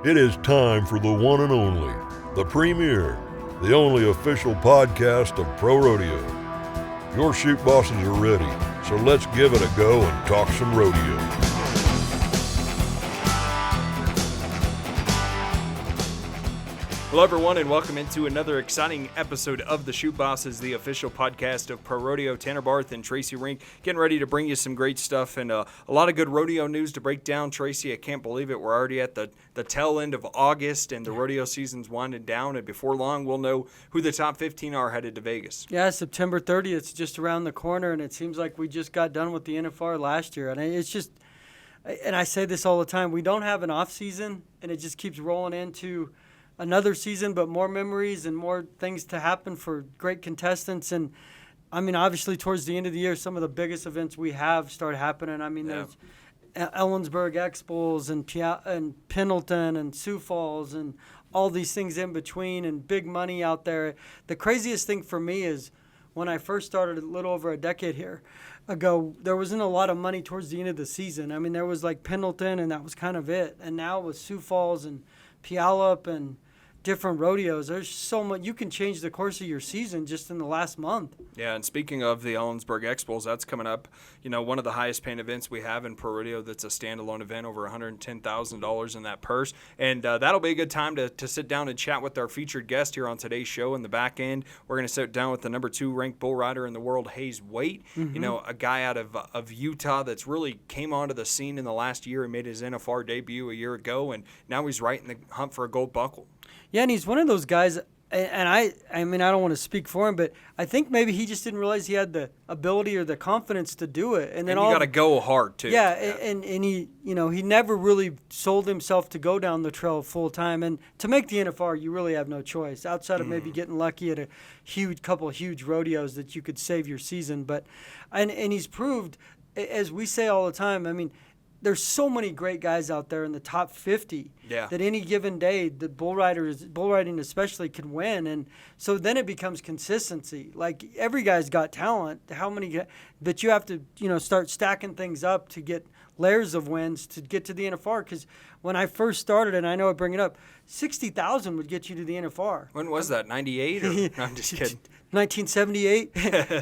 It is time for the one and only, the premier, the only official podcast of Pro Rodeo. Your shoot bosses are ready, so let's give it a go and talk some rodeo. Hello, everyone, and welcome into another exciting episode of the Shoot Bosses, the official podcast of Pro Rodeo. Tanner Barth and Tracy Rink getting ready to bring you some great stuff and a lot of good rodeo news to break down. Tracy, I can't believe it. We're already at the tail end of August, and the rodeo season's winding down, and before long, we'll know who the top 15 are headed to Vegas. Yeah, September 30th is just around the corner, and it seems like we just got done with the NFR last year. And it's just, and I say this all the time, we don't have an off season, and it just keeps rolling into another season, but more memories and more things to happen for great contestants. And I mean, obviously towards the end of the year, some of the biggest events we have start happening. I mean, there's Ellensburg Expos and Pendleton and Sioux Falls and all these things in between and big money out there. The craziest thing for me is when I first started a little over a decade here ago, there wasn't a lot of money towards the end of the season. I mean, there was like Pendleton, and that was kind of it. And now with Sioux Falls and Puyallup and different rodeos, there's so much. You can change the course of your season just in the last month. Yeah, and speaking of the Ellensburg Expos, that's coming up. You know, one of the highest paying events we have in Pro Rodeo. That's a standalone event, over $110,000 in that purse. And that'll be a good time to sit down and chat with our featured guest here on today's show. In the back end, we're going to sit down with the number 2 ranked bull rider in the world, Hayes Waite. Mm-hmm. You know, a guy out of Utah that's really came onto the scene in the last year and made his NFR debut a year ago, and now he's right in the hunt for a gold buckle. Yeah, and he's one of those guys, and I mean, I don't want to speak for him, but I think maybe he just didn't realize he had the ability or the confidence to do it. And then you got to go hard, too. Yeah, and he, you know, he never really sold himself to go down the trail full time. And to make the NFR, you really have no choice, outside of maybe getting lucky at a couple of huge rodeos that you could save your season. But and he's proved, as we say all the time, I mean, there's so many great guys out there in the top 50 that any given day the bull riding especially can win. And so then it becomes consistency. Like, every guy's got talent. But you have to, you know, start stacking things up to get layers of wins to get to the NFR. Because when I first started, and I know I bring it up, 60,000 would get you to the NFR. When was that? 98? Or no, I'm just kidding. 1978.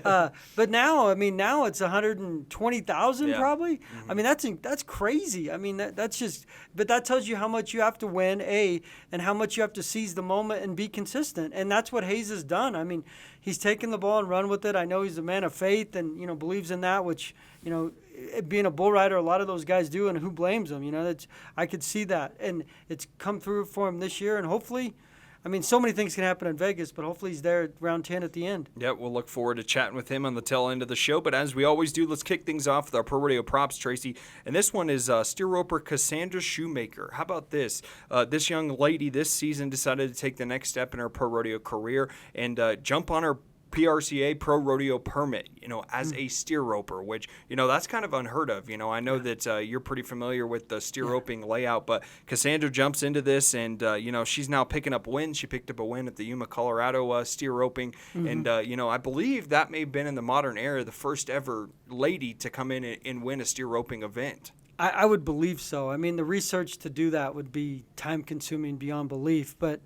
But now, I mean, now it's 120,000 probably. Mm-hmm. I mean, that's crazy. I mean, that's just, but that tells you how much you have to win, and how much you have to seize the moment and be consistent. And that's what Hayes has done. I mean, he's taken the ball and run with it. I know he's a man of faith and, you know, believes in that, which, you know, being a bull rider, a lot of those guys do, and who blames them? You know, I could see that. And it's come through for him this year, and hopefully, I mean, so many things can happen in Vegas, but hopefully he's there at round 10 at the end. Yeah, we'll look forward to chatting with him on the tail end of the show. But as we always do, let's kick things off with our Pro Rodeo props, Tracy. And this one is steer roper Kassandra Shoemaker. How about this? This young lady this season decided to take the next step in her Pro Rodeo career and jump on her PRCA Pro Rodeo permit, you know, as a steer roper, which, you know, that's kind of unheard of. You know, I know that you're pretty familiar with the steer roping layout, but Kassandra jumps into this, and, you know, she's now picking up wins. She picked up a win at the Yuma, Colorado steer roping, and, you know, I believe that may have been in the modern era the first ever lady to come in and win a steer roping event. I would believe so. I mean, the research to do that would be time-consuming beyond belief, but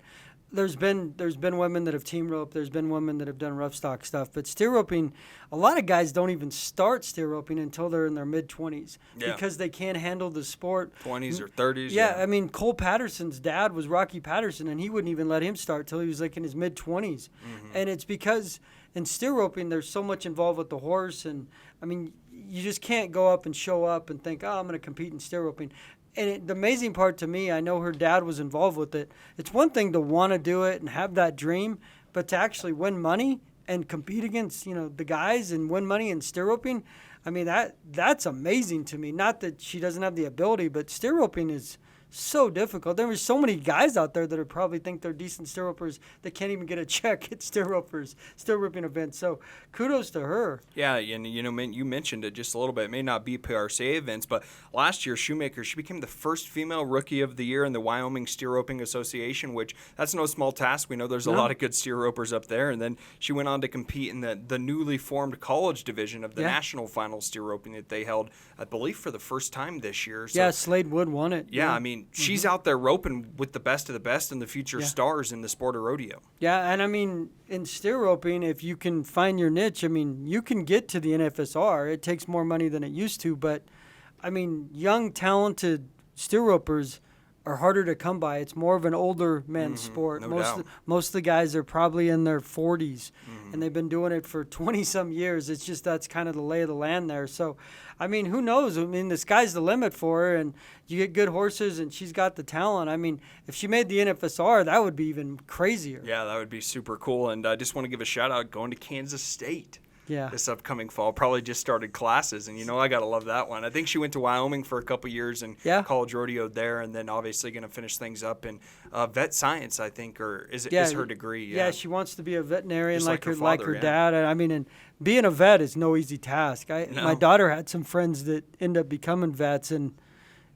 there's been women that have team roped. There's been women that have done rough stock stuff. But steer roping, a lot of guys don't even start steer roping until they're in their mid-20s because they can't handle the sport. 20s or 30s. Yeah, I mean, Cole Patterson's dad was Rocky Patterson, and he wouldn't even let him start till he was like in his mid-20s. And it's because in steer roping, there's so much involved with the horse. And, I mean, you just can't go up and show up and think, oh, I'm going to compete in steer roping. And the amazing part to me, I know her dad was involved with it. It's one thing to want to do it and have that dream, but to actually win money and compete against, you know, the guys and win money in steer roping, I mean, that's amazing to me. Not that she doesn't have the ability, but steer roping is so difficult. There were so many guys out there that would probably think they're decent steer ropers that can't even get a check at steer roping events. So kudos to her. Yeah, and you know, you mentioned it just a little bit. It may not be PRCA events, but last year Shoemaker, she became the first female rookie of the year in the Wyoming Steer Roping Association, which that's no small task. We know there's a lot of good steer ropers up there, and then she went on to compete in the newly formed college division of the national final steer roping that they held, I believe, for the first time this year. So, Slade Wood won it. Yeah, I mean, mean, she's out there roping with the best of the best and the future stars in the sport of rodeo. Yeah, and I mean, in steer roping, if you can find your niche, I mean, you can get to the NFSR. It takes more money than it used to, but, I mean, young, talented steer ropers are harder to come by. It's more of an older men's sport. No doubt. Most of the guys are probably in their 40s, and they've been doing it for 20-some years. It's just that's kind of the lay of the land there. So, I mean, who knows? I mean, the sky's the limit for her, and you get good horses, and she's got the talent. I mean, if she made the NFSR, that would be even crazier. Yeah, that would be super cool. And I just want to give a shout-out going to Kansas State. Yeah. This upcoming fall. Probably just started classes, and I got to love that one. I think she went to Wyoming for a couple years and college rodeo there, and then obviously going to finish things up in vet science, I think, or is her degree? Yeah, she wants to be a veterinarian just like her father, dad. I mean, and being a vet is no easy task. My daughter had some friends that end up becoming vets, and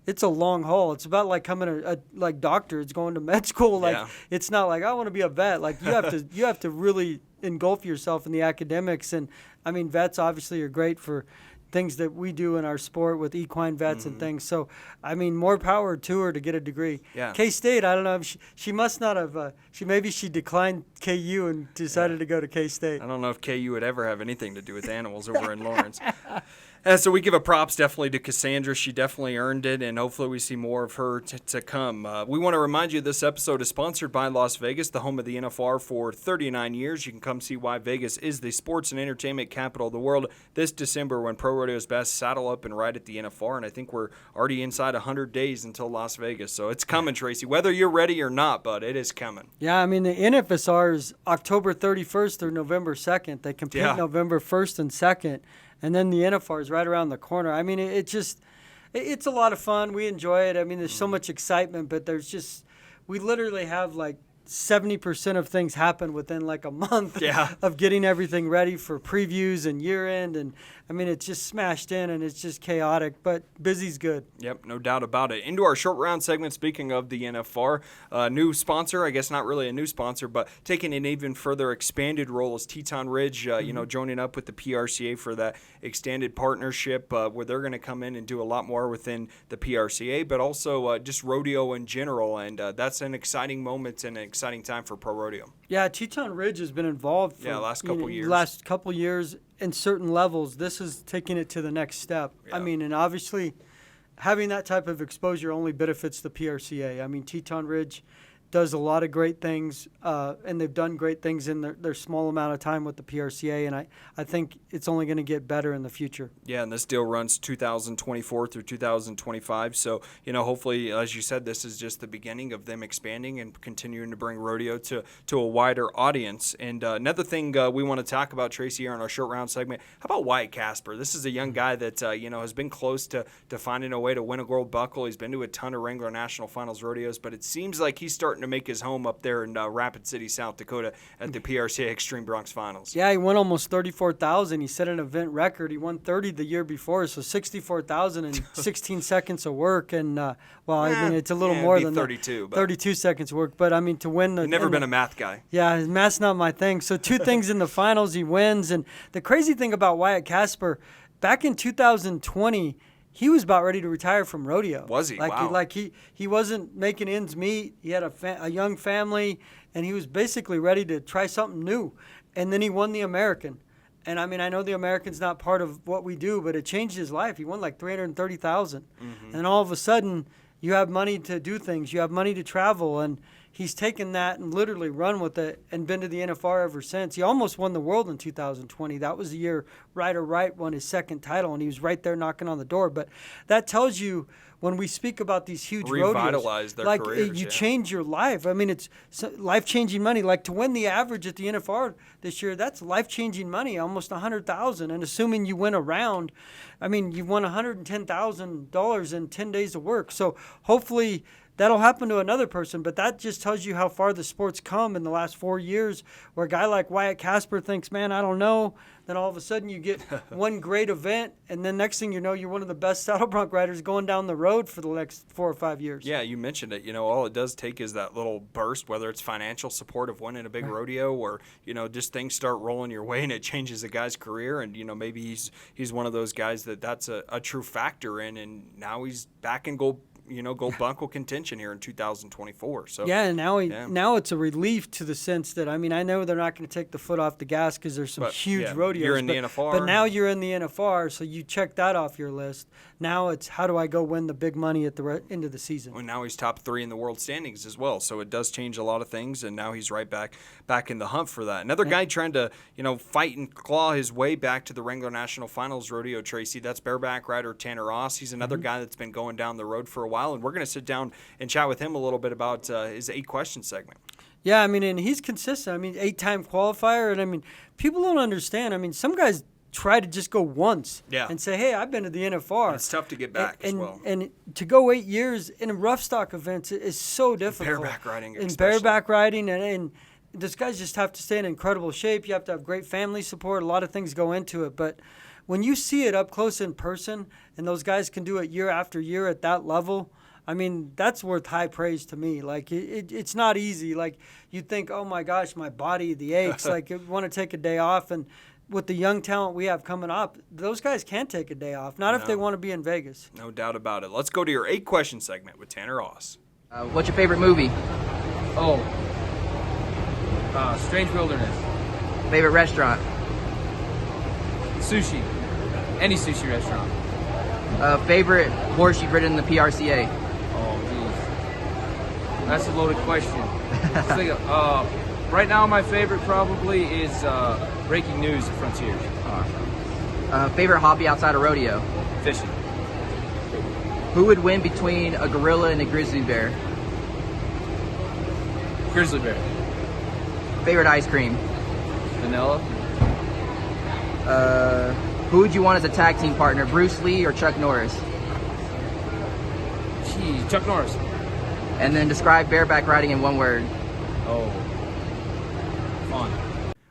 it's a long haul. It's about like coming like doctor. It's going to med school. Like it's not like I want to be a vet. Like you have to really engulf yourself in the academics. And I mean, vets obviously are great for things that we do in our sport with equine vets and things. So I mean, more power to her to get a degree. Yeah. K-State, I don't know if she must not have she declined KU and decided to go to K-State. I don't know if KU would ever have anything to do with animals over in Lawrence. So we give a props definitely to Kassandra. She definitely earned it, and hopefully we see more of her to come. We want to remind you this episode is sponsored by Las Vegas, the home of the NFR for 39 years. You can come see why Vegas is the sports and entertainment capital of the world this December when Pro Rodeo's best saddle up and ride at the NFR, and I think we're already inside 100 days until Las Vegas. So it's coming, Tracy. Whether you're ready or not, bud, it is coming. Yeah, I mean, the NFSR is October 31st through November 2nd. They compete November 1st and 2nd. And then the NFR is right around the corner. I mean, it's a lot of fun. We enjoy it. I mean, there's so much excitement, but we literally have like 70% of things happen within like a month of getting everything ready for previews and year end. And I mean, it's just smashed in and it's just chaotic, but busy's good. Yep, no doubt about it. Into our short round segment, speaking of the NFR, new sponsor, I guess not really a new sponsor, but taking an even further expanded role is Teton Ridge, joining up with the PRCA for that extended partnership where they're going to come in and do a lot more within the PRCA, but also just rodeo in general. And that's an exciting moment and an exciting time for Pro Rodeo. Yeah, Teton Ridge has been involved for last couple years in certain levels. This is taking it to the next step. Yeah. I mean, and obviously having that type of exposure only benefits the PRCA. I mean, Teton Ridge does a lot of great things, and they've done great things in their small amount of time with the PRCA, and I think it's only going to get better in the future. Yeah, and this deal runs 2024 through 2025, so, hopefully, as you said, this is just the beginning of them expanding and continuing to bring rodeo to a wider audience. And another thing we want to talk about, Tracy, here in our short round segment, how about Wyatt Casper? This is a young guy that, has been close to finding a way to win a gold buckle. He's been to a ton of Wrangler National Finals rodeos, but it seems like he's starting to make his home up there in Rapid City, South Dakota at the PRCA Extreme Bronx Finals. Yeah, he won almost 34,000. He set an event record. He won 30 the year before, so 64,000 in 16 seconds of work. And, I mean, it's a little more than 32. 32 seconds of work. But, I mean, to win the... You've never been a math guy. Yeah, math's not my thing. So 2 things in the finals, he wins. And the crazy thing about Wyatt Casper, back in 2020... he was about ready to retire from rodeo. Was he? Wow. He wasn't making ends meet. He had a young family, and he was basically ready to try something new. And then he won the American. And, I mean, I know the American's not part of what we do, but it changed his life. He won like $330,000. And all of a sudden, you have money to do things. You have money to travel. And he's taken that and literally run with it and been to the NFR ever since. He almost won the world in 2020. That was the year Ryder Wright won his second title, and he was right there knocking on the door. But that tells you when we speak about these huge revitalize rodeos, their like careers, you change your life. I mean, it's life-changing money. Like to win the average at the NFR this year, that's life-changing money, almost $100,000. And assuming you win a round, I mean, you won $110,000 in 10 days of work. So hopefully that'll happen to another person, but that just tells you how far the sport's come in the last 4 years, where a guy like Wyatt Casper thinks, man, I don't know. Then all of a sudden you get one great event, and then next thing you know, you're one of the best saddle bronc riders going down the road for the next 4 or 5 years. Yeah, you mentioned it. All it does take is that little burst, whether it's financial support of winning a big rodeo or, just things start rolling your way and it changes a guy's career. And, maybe he's one of those guys that's a true factor in, and now he's back in gold gold buckle contention here in 2024. So yeah, and now it's a relief to the sense that, I mean, I know they're not going to take the foot off the gas because there's some huge rodeos. You're in the NFR. But now you're in the NFR, so you check that off your list. Now it's how do I go win the big money at the end of the season? And now he's top 3 in the world standings as well, so it does change a lot of things, and now he's right back in the hunt for that. Another guy trying to fight and claw his way back to the Wrangler National Finals rodeo, Tracy. That's bareback rider Tanner Ross. He's another guy that's been going down the road for a while, and we're going to sit down and chat with him a little bit about his 8-question segment. Yeah, I mean, and he's consistent. I mean, 8-time qualifier, and I mean, people don't understand. I mean, some guys try to just go once and say, hey, I've been to the NFR. It's tough to get back as well. And to go 8 years in rough stock events is so difficult. Bareback riding especially. Bareback riding, and those guys just have to stay in incredible shape. You have to have great family support. A lot of things go into it. But when you see it up close in person and those guys can do it year after year at that level, I mean, that's worth high praise to me. Like, it's not easy. Like, you think, oh, my gosh, my body, the aches. Like, you want to take a day off. And with the young talent we have coming up, those guys can take a day off. Not if they want to be in Vegas. No doubt about it. Let's go to your 8-question segment with Tanner Ross. What's your favorite movie? Strange Wilderness. Favorite restaurant? Sushi. Any sushi restaurant. Favorite horse you've ridden in the PRCA? Oh, geez. That's a loaded question. Right now, my favorite probably is Breaking News at Frontiers. Favorite hobby outside of rodeo? Fishing. Who would win between a gorilla and a grizzly bear? Grizzly bear. Favorite ice cream? Vanilla. Who would you want as a tag team partner, Bruce Lee or Chuck Norris? Geez, Chuck Norris. And then describe bareback riding in one word. Fun.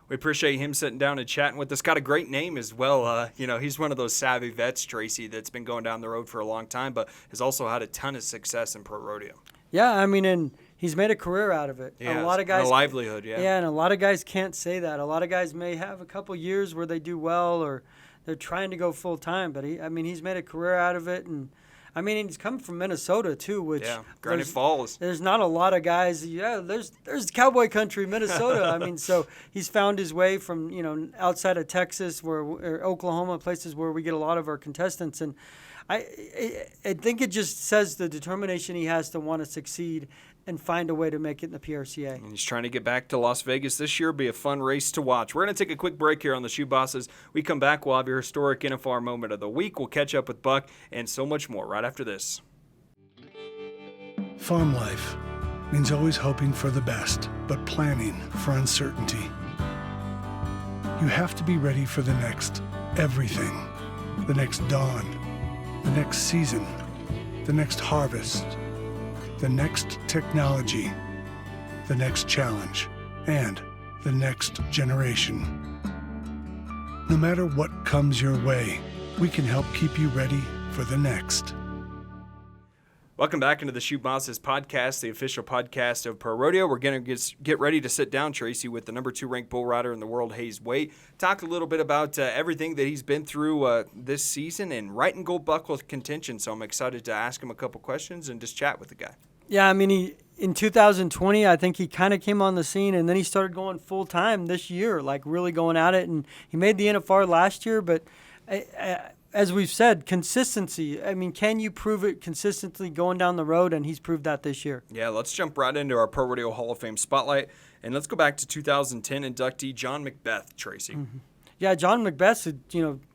We appreciate him sitting down and chatting with us. Got a great name as well. He's one of those savvy vets, Tracy, that's been going down the road for a long time, but has also had a ton of success in pro rodeo. Yeah, I mean, and he's made a career out of it. Yeah, a lot of guys, a livelihood, yeah. Yeah, and a lot of guys can't say that. A lot of guys may have a couple years where they do well or they're trying to go full time, but he's made a career out of it, and I mean, he's come from Minnesota too, which Granite Falls. There's not a lot of guys. Yeah, there's cowboy country, Minnesota. I mean, so he's found his way from outside of Texas or Oklahoma, places where we get a lot of our contestants, and I think it just says the determination he has to want to succeed and find a way to make it in the PRCA. And he's trying to get back to Las Vegas this year. Be a fun race to watch. We're going to take a quick break here on the Shoe Bosses. We come back, we'll have your historic NFR moment of the week. We'll catch up with Buck and so much more right after this. Farm life means always hoping for the best, but planning for uncertainty. You have to be ready for the next everything, the next dawn, the next season, the next harvest, the next technology, the next challenge, and the next generation. No matter what comes your way, we can help keep you ready for the next. Welcome back into the Shoe Bosses podcast, the official podcast of Pro Rodeo. We're going to get ready to sit down, Tracy, with the number 2 ranked bull rider in the world, Hayes Waite. Talk a little bit about everything that he's been through this season and right in gold buckle contention. So I'm excited to ask him a couple questions and just chat with the guy. Yeah, I mean, in 2020, I think he kind of came on the scene, and then he started going full time this year, like really going at it. And he made the NFR last year, but as we've said, consistency. I mean, can you prove it consistently going down the road? And he's proved that this year. Yeah, let's jump right into our Pro Rodeo Hall of Fame spotlight. And let's go back to 2010 inductee John McBeth, Tracy. Mm-hmm. Yeah, John McBeth,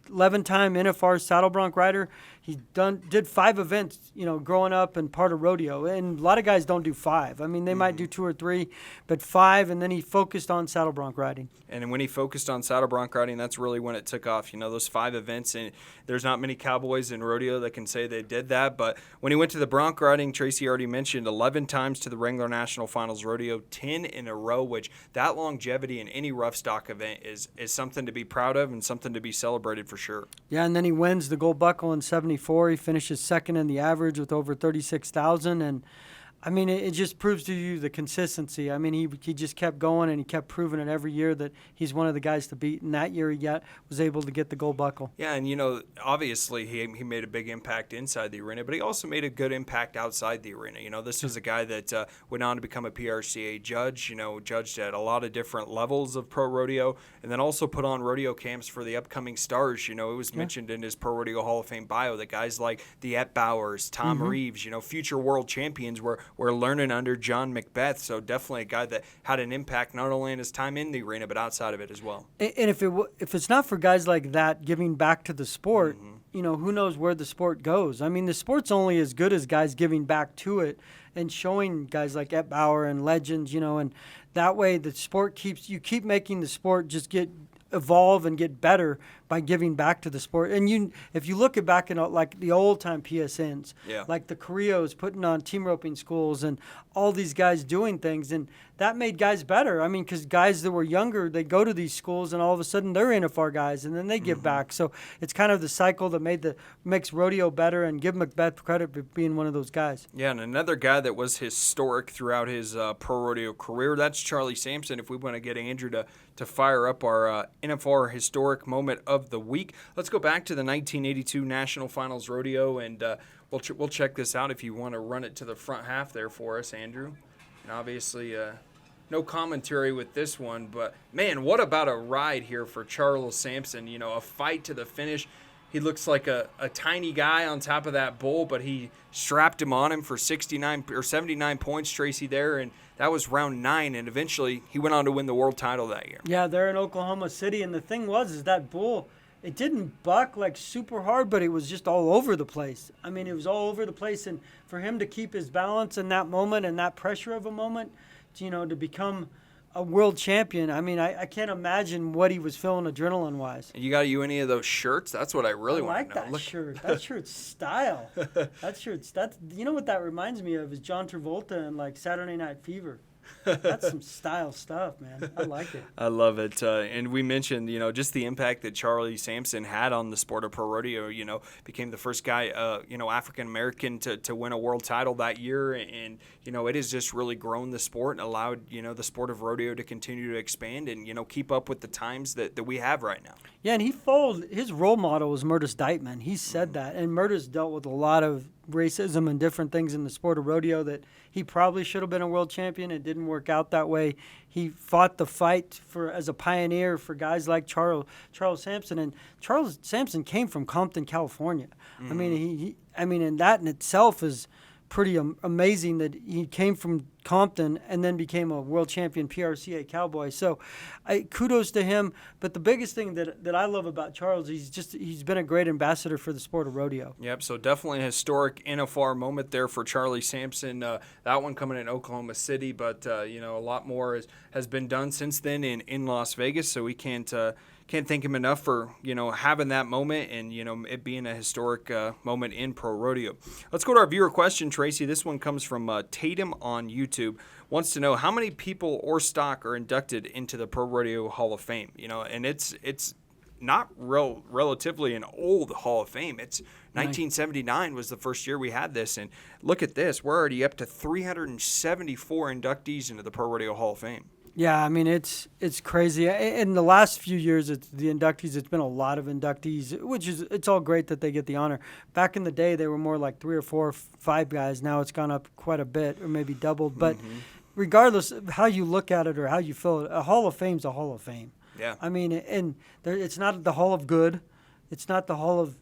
11-time NFR saddle bronc rider. He did 5 events, growing up and part of rodeo. And a lot of guys don't do 5. I mean, they might do 2 or 3, but 5, and then he focused on saddle bronc riding. And when he focused on saddle bronc riding, that's really when it took off. Those 5 events, and there's not many cowboys in rodeo that can say they did that. But when he went to the bronc riding, Tracy already mentioned 11 times to the Wrangler National Finals rodeo, 10 in a row, which that longevity in any rough stock event is something to be proud of and something to be celebrated for sure. Yeah, and then he wins the gold buckle in 74. He finishes second in the average with over 36,000. And I mean, it just proves to you the consistency. I mean, he just kept going, and he kept proving it every year that he's one of the guys to beat. And that year he was able to get the gold buckle. Yeah, and, obviously he made a big impact inside the arena, but he also made a good impact outside the arena. This was a guy that went on to become a PRCA judge, judged at a lot of different levels of pro rodeo, and then also put on rodeo camps for the upcoming stars. It was mentioned in his Pro Rodeo Hall of Fame bio that guys like the Et Bowers, Tom Reeves, future world champions were learning under John Macbeth. So definitely a guy that had an impact not only in his time in the arena but outside of it as well. And if it's not for guys like that giving back to the sport, who knows where the sport goes? I mean, the sport's only as good as guys giving back to it and showing guys like Et Bauer and legends, and that way the sport keep making the sport just evolve and get better by giving back to the sport. And if you look back in like the old time PSNs, like the Carrillos putting on team roping schools and all these guys doing things, and that made guys better. I mean, because guys that were younger, they go to these schools and all of a sudden they're NFR guys, and then they give back. So it's kind of the cycle that makes rodeo better, and give Macbeth credit for being one of those guys. Yeah, and another guy that was historic throughout his pro rodeo career, that's Charlie Sampson. If we want to get Andrew to fire up our NFR historic moment of the week, let's go back to the 1982 National Finals Rodeo, and we'll check this out if you want to run it to the front half there for us, Andrew. And obviously, no commentary with this one, but man, what about a ride here for Charles Sampson? A fight to the finish. He looks like a tiny guy on top of that bull, but he strapped him on him for 69 or 79 points, Tracy, there, and that was round 9, and eventually he went on to win the world title that year. Yeah, they're in Oklahoma City, and the thing is that bull, it didn't buck like super hard, but it was just all over the place. I mean, it was all over the place, and for him to keep his balance in that moment and that pressure of a moment, to become a world champion, I mean, I can't imagine what he was feeling adrenaline-wise. And you got any of those shirts? That's what I really want to know. I like that shirt. That shirt's style. You know what that reminds me of is John Travolta and like Saturday Night Fever. That's some style stuff, man. I like it. I love it. And we mentioned, just the impact that Charlie Sampson had on the sport of pro rodeo. Became the first guy, African-American to win a world title that year. And, it has just really grown the sport and allowed, the sport of rodeo to continue to expand and, keep up with the times that we have right now. Yeah, and his role model was Murtis Deitman. He said that. And Murtis dealt with a lot of racism and different things in the sport of rodeo that he probably should have been a world champion. It didn't work out that way. He fought the fight as a pioneer for guys like Charles Sampson, and Charles Sampson came from Compton, California. I mean, and that in itself is pretty amazing that he came from Compton and then became a world champion PRCA cowboy. So kudos to him. But the biggest thing that I love about Charles, he's been a great ambassador for the sport of rodeo. Yep, so definitely a historic NFR moment there for Charlie Sampson. That one coming in Oklahoma City, but a lot more has been done since then in Las Vegas, so we can't thank him enough for having that moment and it being a historic moment in pro rodeo. Let's go to our viewer question, Tracy. This one comes from Tatum on YouTube. Wants to know how many people or stock are inducted into the Pro Rodeo Hall of Fame. And it's not relatively an old Hall of Fame. It's 1979 was the first year we had this, and look at this. We're already up to 374 inductees into the Pro Rodeo Hall of Fame. Yeah, I mean, it's crazy. In the last few years, it's been a lot of inductees, it's all great that they get the honor. Back in the day, they were more like 3 or 4 or 5 guys. Now it's gone up quite a bit, or maybe doubled. But regardless of how you look at it or how you feel it, a Hall of Fame's a Hall of Fame. Yeah. I mean, it's not the Hall of Good. It's not the Hall of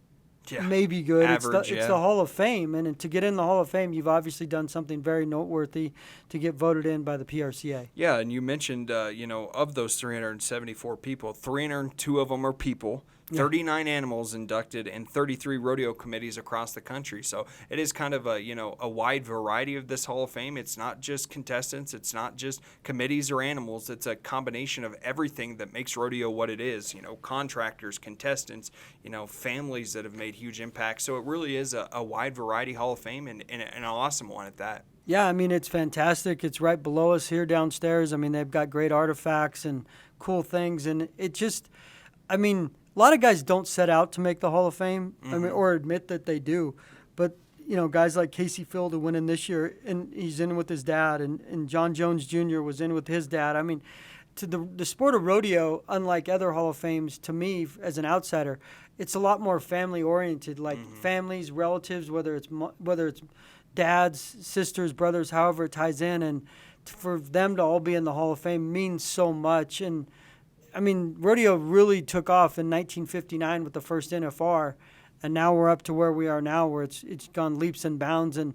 maybe good. Average, it's the Hall of Fame. And to get in the Hall of Fame, you've obviously done something very noteworthy to get voted in by the PRCA. Yeah, and you mentioned, of those 374 people, 302 of them are people, 39 animals inducted, and 33 rodeo committees across the country. So it is kind of a wide variety of this Hall of Fame. It's not just contestants. It's not just committees or animals. It's a combination of everything that makes rodeo what it is. Contractors, contestants, families that have made huge impacts. So it really is a wide variety Hall of Fame and an awesome one at that. Yeah, I mean, it's fantastic. It's right below us here downstairs. I mean, they've got great artifacts and cool things. And it just, a lot of guys don't set out to make the Hall of Fame, or admit that they do. But, guys like Casey Field who went in this year, and he's in with his dad, and John Jones Jr. was in with his dad. I mean, to the sport of rodeo, unlike other Hall of Fames, to me, as an outsider, it's a lot more family-oriented, like families, relatives, whether it's dads, sisters, brothers, however it ties in, and for them to all be in the Hall of Fame means so much. And, I mean, rodeo really took off in 1959 with the first NFR, and now we're up to where we are now, where it's gone leaps and bounds. And,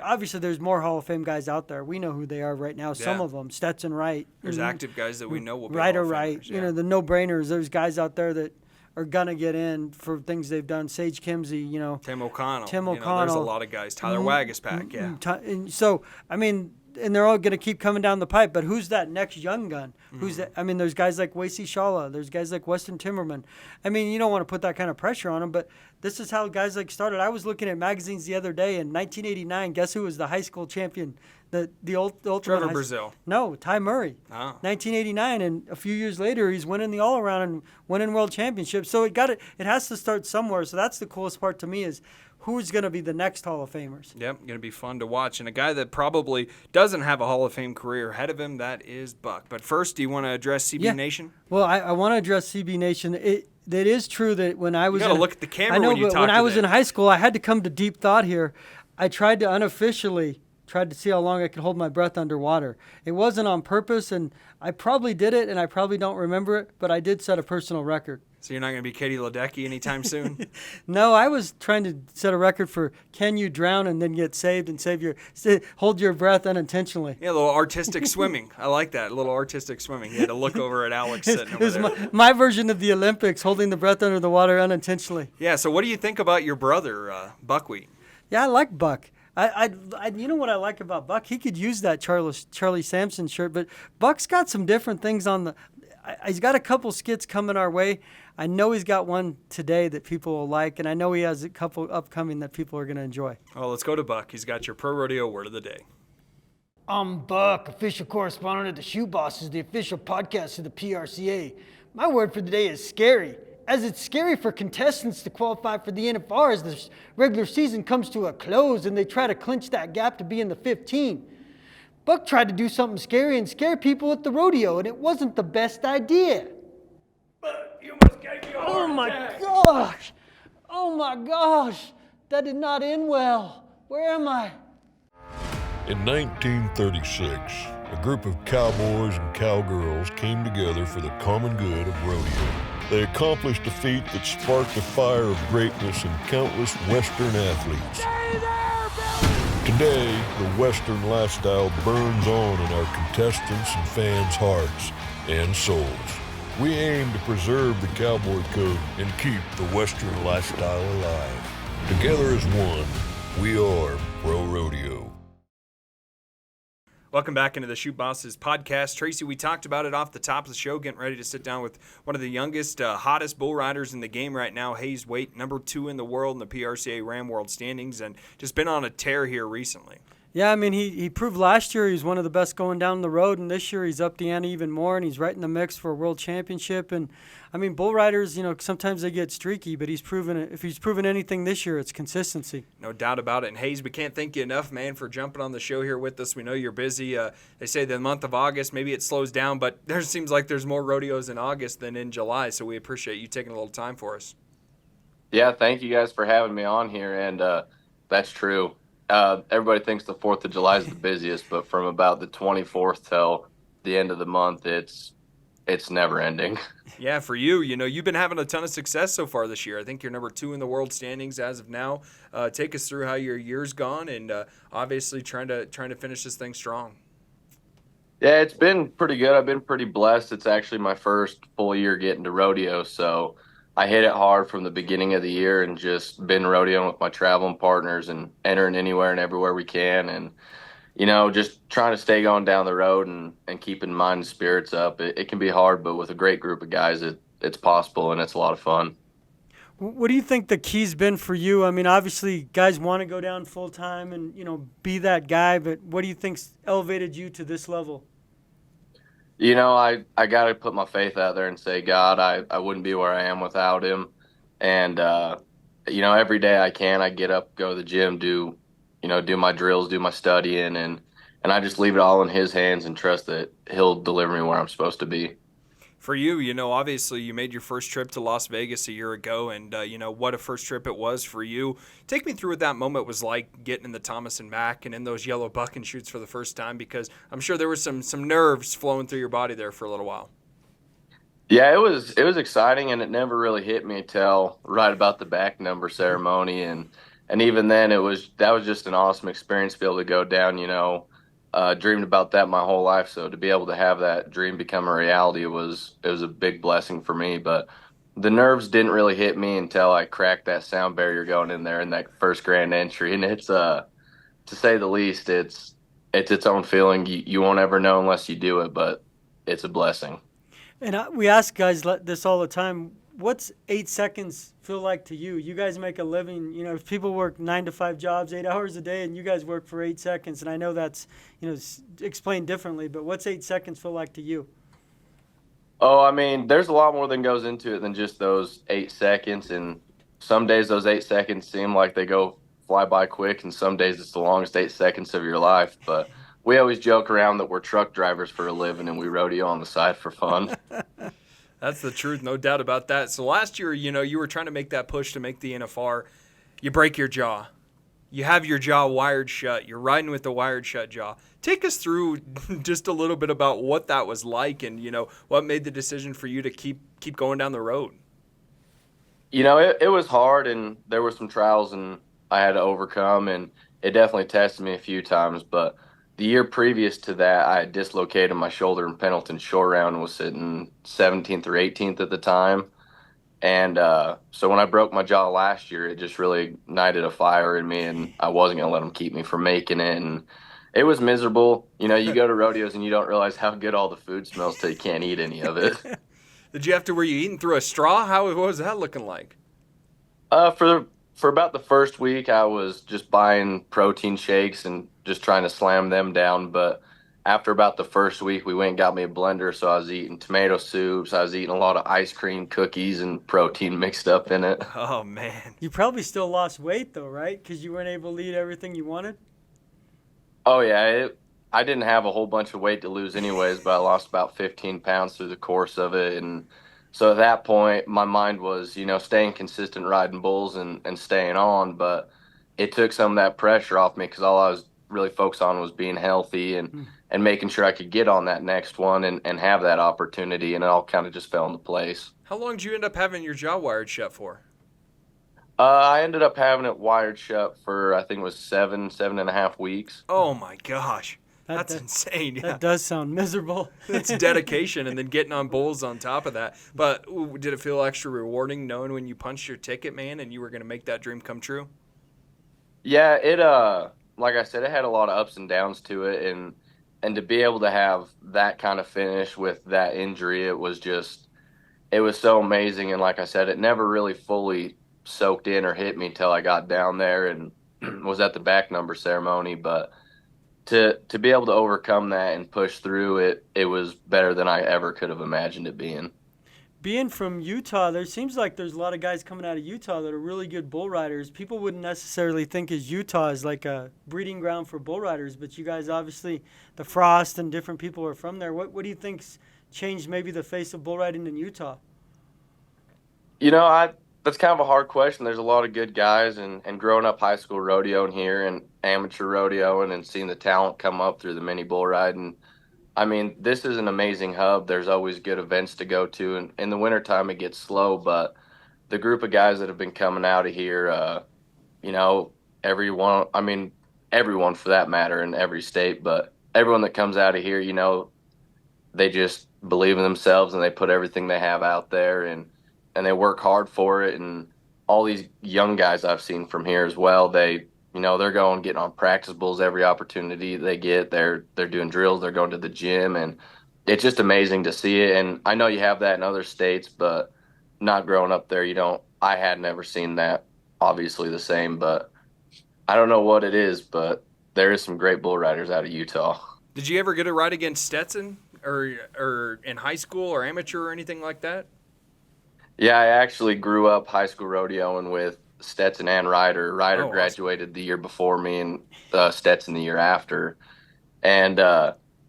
obviously there's more Hall of Fame guys out there. We know who they are right now. Some of them, Stetson Wright. There's active guys that we know will be Right Hall or of right. Famers, yeah. The no-brainers. There's guys out there that are going to get in for things they've done. Sage Kimsey, Tim O'Connell. O'Onnell. There's a lot of guys. Tyler Wagaspack, yeah. And so, I mean, and they're all going to keep coming down the pipe, but who's that next young gun? Who's that? I mean, there's guys like Wacy Shawla. There's guys like Weston Timmerman. I mean, you don't want to put that kind of pressure on them, but this is how guys like started. I was looking at magazines the other day in 1989. Guess who was the high school champion? The ultimate Trevor Brazil. No, Ty Murray. Oh. 1989, and a few years later, he's winning the all-around and winning world championships. So it has to start somewhere. So that's the coolest part to me is who's going to be the next Hall of Famers. Yep, going to be fun to watch. And a guy that probably doesn't have a Hall of Fame career ahead of him, that is Buck. But first, do you want to address CB Nation? Well, I want to address CB Nation. It is true that when I was you got to look at the camera I know, when you but talk when to I was them. in high school, I had to come to deep thought here. I tried to unofficially tried to see how long I could hold my breath underwater. It wasn't on purpose, and I probably did it, and I probably don't remember it, but I did set a personal record. So you're not going to be Katie Ledecky anytime soon? No, I was trying to set a record for can you drown and then get saved and hold your breath unintentionally. Yeah, a little artistic swimming. I like that, a little artistic swimming. You had to look over at Alex sitting over there. My version of the Olympics, holding the breath under the water unintentionally. Yeah, so what do you think about your brother, Buckwheat? Yeah, I like Buck. You know what I like about Buck? He could use that Charlie Sampson shirt, but Buck's got some different things on the. He's got a couple skits coming our way. I know he's got one today that people will like, and I know he has a couple upcoming that people are going to enjoy. Well, let's go to Buck. He's got your Pro Rodeo word of the day. I'm Buck, official correspondent of the Shoe Bosses, the official podcast of the PRCA. My word for the day is scary, as it's scary for contestants to qualify for the NFR as the regular season comes to a close and they try to clinch that gap to be in the 15. Buck tried to do something scary and scare people at the rodeo, and it wasn't the best idea. But you must give me a Oh heart my attack. gosh! Oh my gosh! That did not end well. Where am I? In 1936, a group of cowboys and cowgirls came together for the common good of rodeo. They accomplished a feat that sparked a fire of greatness in countless Western athletes. Today, the Western lifestyle burns on in our contestants' and fans' hearts and souls. We aim to preserve the cowboy code and keep the Western lifestyle alive. Together as one, we are Pro Rodeo. Welcome back into the Shoot Bosses podcast. Tracy, we talked about it off the top of the show, getting ready to sit down with one of the youngest, hottest bull riders in the game right now, Hayes Waite, number 2 in the world in the PRCA Ram World Standings, and just been on a tear here recently. Yeah, I mean, he proved last year he was one of the best going down the road, and this year he's up the ante even more, and he's right in the mix for a world championship. And, I mean, bull riders, sometimes they get streaky, but if he's proven anything this year, it's consistency. No doubt about it. And, Hayes, we can't thank you enough, man, for jumping on the show here with us. We know you're busy. They say the month of August, maybe it slows down, but there seems like there's more rodeos in August than in July, so we appreciate you taking a little time for us. Yeah, thank you guys for having me on here, and that's true. Everybody thinks the 4th of July is the busiest, but from about the 24th till the end of the month, it's never ending. Yeah, for you, you've been having a ton of success so far this year. I think you're number 2 in the world standings as of now. Take us through how your year's gone, and obviously trying to finish this thing strong. Yeah, it's been pretty good. I've been pretty blessed. It's actually my first full year getting to rodeo, so I hit it hard from the beginning of the year and just been rodeoing with my traveling partners and entering anywhere and everywhere we can. And, just trying to stay going down the road and keeping mind and spirits up. It can be hard, but with a great group of guys, it's possible and it's a lot of fun. What do you think the key's been for you? I mean, obviously guys want to go down full time and, be that guy, but what do you think's elevated you to this level? I got to put my faith out there and say, God, I wouldn't be where I am without him. And every day I get up, go to the gym, do my drills, do my studying, and I just leave it all in his hands and trust that he'll deliver me where I'm supposed to be. For you, obviously you made your first trip to Las Vegas a year ago, and what a first trip it was for you. Take me through what that moment was like, getting in the Thomas and Mack and in those yellow buck and shoots for the first time, because I'm sure there was some nerves flowing through your body there for a little while. Yeah, it was exciting, and it never really hit me until right about the back number ceremony, and even then that was just an awesome experience to be able to go down. Dreamed about that my whole life, so to be able to have that dream become a reality was a big blessing for me. But the nerves didn't really hit me until I cracked that sound barrier going in there in that first grand entry, and it's to say the least, it's its own feeling. You won't ever know unless you do it, but it's a blessing. And we ask guys this all the time. What's 8 seconds feel like to you? You guys make a living. If people work 9 to 5 jobs, 8 hours a day, and you guys work for 8 seconds. And I know that's explained differently, but what's 8 seconds feel like to you? Oh, I mean, there's a lot more than goes into it than just those 8 seconds. And some days those 8 seconds seem like they go fly by quick, and some days it's the longest 8 seconds of your life. But we always joke around that we're truck drivers for a living and we rodeo on the side for fun. That's the truth, no doubt about that. So last year, you were trying to make that push to make the NFR. You break your jaw. You have your jaw wired shut. You're riding with the wired shut jaw. Take us through just a little bit about what that was like, and what made the decision for you to keep going down the road. It was hard, and there were some trials and I had to overcome, and it definitely tested me a few times. But the year previous to that, I had dislocated my shoulder in Pendleton short round and was sitting 17th or 18th at the time. And so when I broke my jaw last year, it just really ignited a fire in me, and I wasn't going to let them keep me from making it. And it was miserable. You go to rodeos and you don't realize how good all the food smells till you can't eat any of it. Were you eating through a straw? What was that looking like? For about the first week, I was just buying protein shakes and just trying to slam them down. But after about the first week, we went and got me a blender. So I was eating tomato soups. I was eating a lot of ice cream, cookies, and protein mixed up in it. Oh, man. You probably still lost weight, though, right? Because you weren't able to eat everything you wanted? Oh, yeah. I didn't have a whole bunch of weight to lose anyways, but I lost about 15 pounds through the course of it. And so at that point, my mind was, staying consistent, riding bulls and staying on. But it took some of that pressure off me because all I was really focused on was being healthy and making sure I could get on that next one and have that opportunity. And it all kind of just fell into place. How long did you end up having your jaw wired shut for? I ended up having it wired shut for, I think it was 7.5 weeks. Oh, my gosh. That's insane. Yeah. That does sound miserable. It's dedication and then getting on bulls on top of that. But did it feel extra rewarding knowing when you punched your ticket, man, and you were going to make that dream come true? Yeah, it like I said, it had a lot of ups and downs to it, and to be able to have that kind of finish with that injury, it was so amazing. And like I said, it never really fully soaked in or hit me until I got down there and was at the back number ceremony. But to be able to overcome that and push through it, it was better than I ever could have imagined it being. Being from Utah, there seems like there's a lot of guys coming out of Utah that are really good bull riders. People wouldn't necessarily think as Utah is like a breeding ground for bull riders, but you guys obviously, the Frost and different people are from there. What do you think's changed maybe the face of bull riding in Utah? That's kind of a hard question. There's a lot of good guys, and growing up high school rodeoing here and amateur rodeoing and seeing the talent come up through the mini bull riding. I mean, this is an amazing hub. There's always good events to go to, and in the wintertime it gets slow, but the group of guys that have been coming out of here, everyone for that matter in every state, but everyone that comes out of here, they just believe in themselves and they put everything they have out there and they work hard for it. And all these young guys I've seen from here as well, they're going getting on practice bulls every opportunity they get. They're doing drills, they're going to the gym, and it's just amazing to see it. And I know you have that in other states, but not growing up there, I had never seen that obviously the same, but I don't know what it is, but there is some great bull riders out of Utah. Did you ever get a ride against Stetson or in high school or amateur or anything like that? Yeah, I actually grew up high school rodeoing with Stetson and Ryder. Ryder Oh, awesome. graduated the year before me, and Stetson the year after. And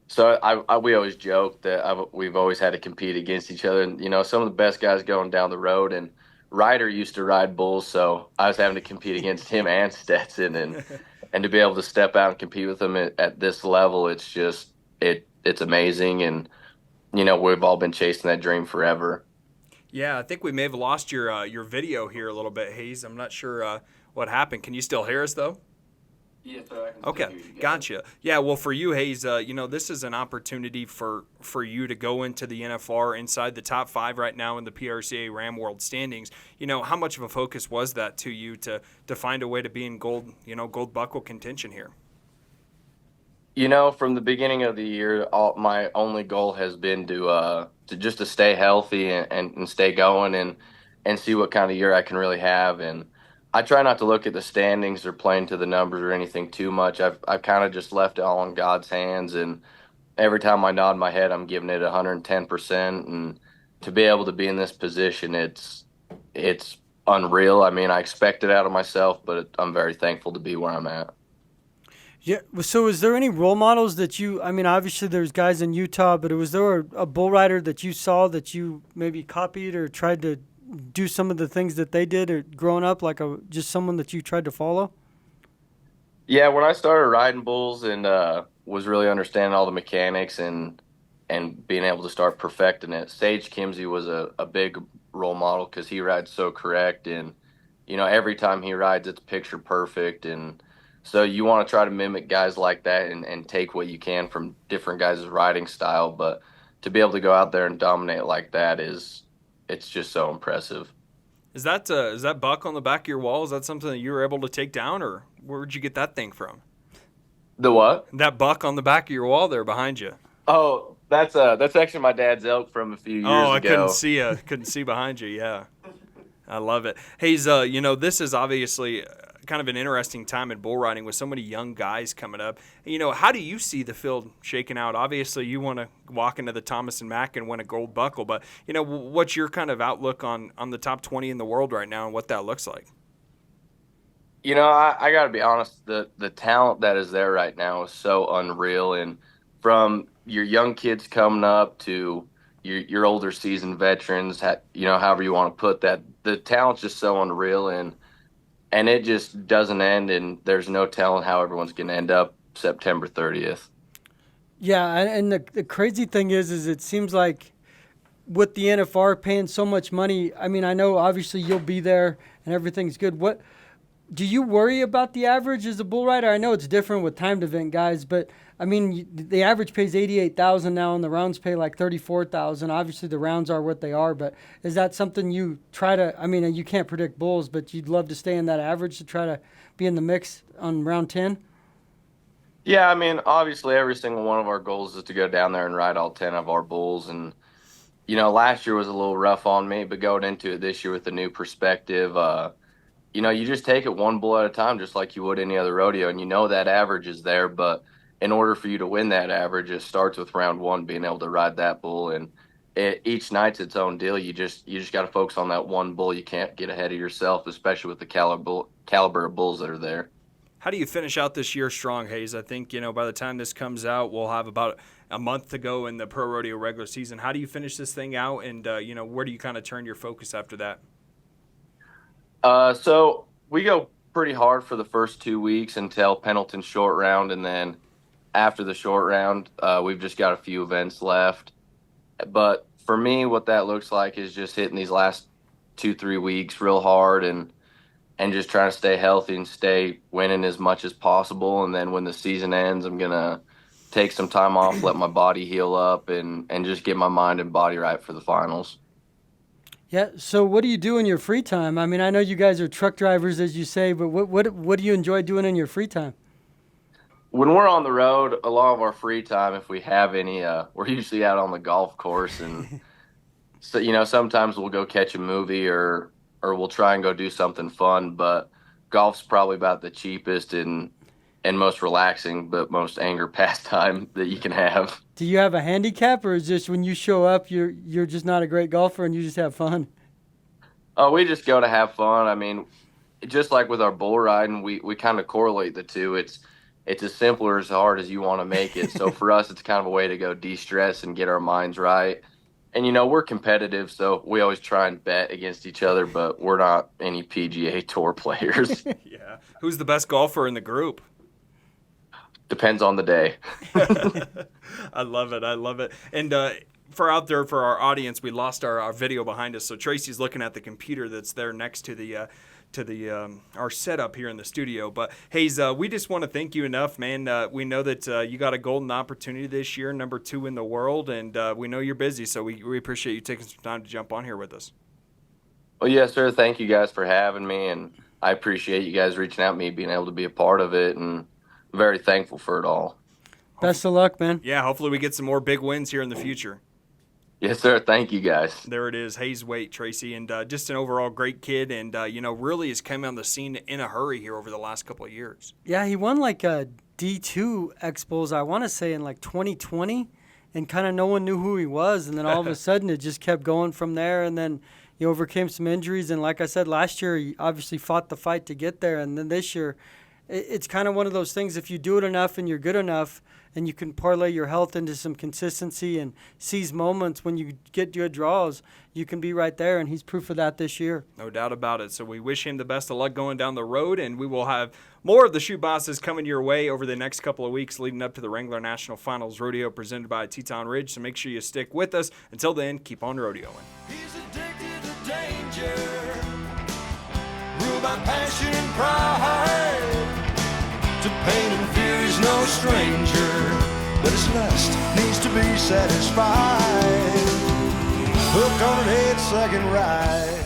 so we always joke that we've always had to compete against each other. And, some of the best guys going down the road. And Ryder used to ride bulls, so I was having to compete against him and Stetson. And to be able to step out and compete with them at this level, it's just it's amazing. And, we've all been chasing that dream forever. Yeah, I think we may have lost your video here a little bit, Hayes. I'm not sure what happened. Can you still hear us, though? Yeah, so I can Okay, still hear you guys. gotcha. Yeah, well, for you, Hayes, this is an opportunity for you to go into the NFR inside the top 5 right now in the PRCA Ram World standings. How much of a focus was that to you to find a way to be in gold buckle contention here? From the beginning of the year, my only goal has been to just to stay healthy and stay going and see what kind of year I can really have. And I try not to look at the standings or playing to the numbers or anything too much. I've kind of just left it all in God's hands. And every time I nod my head, I'm giving it 110%. And to be able to be in this position, it's unreal. I mean, I expect it out of myself, but I'm very thankful to be where I'm at. Yeah. So, is there any role models that obviously there's guys in Utah, but was there a bull rider that you saw that you maybe copied or tried to do some of the things that they did, or growing up, like just someone that you tried to follow? Yeah, when I started riding bulls and was really understanding all the mechanics and being able to start perfecting it, Sage Kimsey was a big role model because he rides so correct, and every time he rides, it's picture perfect. And so you want to try to mimic guys like that and take what you can from different guys' riding style. But to be able to go out there and dominate like that it's just so impressive. Is that buck on the back of your wall? Is that something that you were able to take down, or where'd you get that thing from? The what? That buck on the back of your wall there behind you. Oh, that's actually my dad's elk from a few years ago. Oh, I couldn't see behind you. Yeah, I love it. Hayes, this is obviously kind of an interesting time in bull riding with so many young guys coming up. How do you see the field shaking out? Obviously, you want to walk into the Thomas and Mack and win a gold buckle, but what's your kind of outlook on the top 20 in the world right now and what that looks like? I got to be honest. The talent that is there right now is so unreal, and from your young kids coming up to your older seasoned veterans, however you want to put that, the talent's just so unreal, and it just doesn't end, and there's no telling how everyone's going to end up September 30th. Yeah, and the crazy thing is it seems like with the NFR paying so much money, I know obviously you'll be there and everything's good. What do you worry about the average as a bull rider? I know it's different with timed event guys, but the average pays $88,000 now, and the rounds pay like $34,000. Obviously, the rounds are what they are, but is that something you try to? You can't predict bulls, but you'd love to stay in that average to try to be in the mix on round 10. Yeah, obviously, every single one of our goals is to go down there and ride all 10 of our bulls, and last year was a little rough on me, but going into it this year with a new perspective, you just take it one bull at a time, just like you would any other rodeo, and that average is there, but in order for you to win that average, it starts with round 1, being able to ride that bull, and each night's its own deal. You just got to focus on that one bull. You can't get ahead of yourself, especially with the caliber of bulls that are there. How do you finish out this year strong, Hayes? I think, by the time this comes out, we'll have about a month to go in the Pro Rodeo regular season. How do you finish this thing out, and, where do you kind of turn your focus after that? So we go pretty hard for the first 2 weeks until Pendleton's short round, and then after the short round, we've just got a few events left. But for me, what that looks like is just hitting these last 2-3 weeks real hard and just trying to stay healthy and stay winning as much as possible. And then when the season ends, I'm going to take some time off, let my body heal up, and just get my mind and body right for the finals. Yeah, so what do you do in your free time? I know you guys are truck drivers, as you say, but what do you enjoy doing in your free time? When we're on the road, a lot of our free time, if we have any, we're usually out on the golf course, and so sometimes we'll go catch a movie or we'll try and go do something fun. But golf's probably about the cheapest and most relaxing, but most anger pastime that you can have. Do you have a handicap, or is just when you show up, you're just not a great golfer and you just have fun? Oh, we just go to have fun. just like with our bull riding, we kind of correlate the two. It's as simple or as hard as you want to make it. So for us, it's kind of a way to go de-stress and get our minds right. And, we're competitive, so we always try and bet against each other, but we're not any PGA Tour players. Yeah. Who's the best golfer in the group? Depends on the day. I love it. I love it. And for out there, for our audience, we lost our video behind us. So Tracy's looking at the computer that's there next to the our setup here in the studio. But Hayes, we just want to thank you enough, man. We know that you got a golden opportunity this year, number 2 in the world, and we know you're busy. So we appreciate you taking some time to jump on here with us. Well, yes, sir. Thank you guys for having me, and I appreciate you guys reaching out to me, being able to be a part of it, and I'm very thankful for it all. Best of luck, man. Yeah, hopefully we get some more big wins here in the future. Yes, sir. Thank you, guys. There it is, Hayes Waite, Tracy, and just an overall great kid, and really has come on the scene in a hurry here over the last couple of years. Yeah, he won like a D2 Expos, I want to say, in like 2020, and kind of no one knew who he was, and then all of a sudden it just kept going from there, and then he overcame some injuries, and like I said, last year he obviously fought the fight to get there, and then this year it's kind of one of those things, if you do it enough and you're good enough, and you can parlay your health into some consistency and seize moments when you get good draws, you can be right there, and he's proof of that this year. No doubt about it. So we wish him the best of luck going down the road, and we will have more of the Shoot Bosses coming your way over the next couple of weeks leading up to the Wrangler National Finals Rodeo presented by Teton Ridge. So make sure you stick with us. Until then, keep on rodeoing. He's addicted to danger, ruled by passion and pride. To pain and fear he's no stranger, but his lust needs to be satisfied. Hooked on an 8-second ride.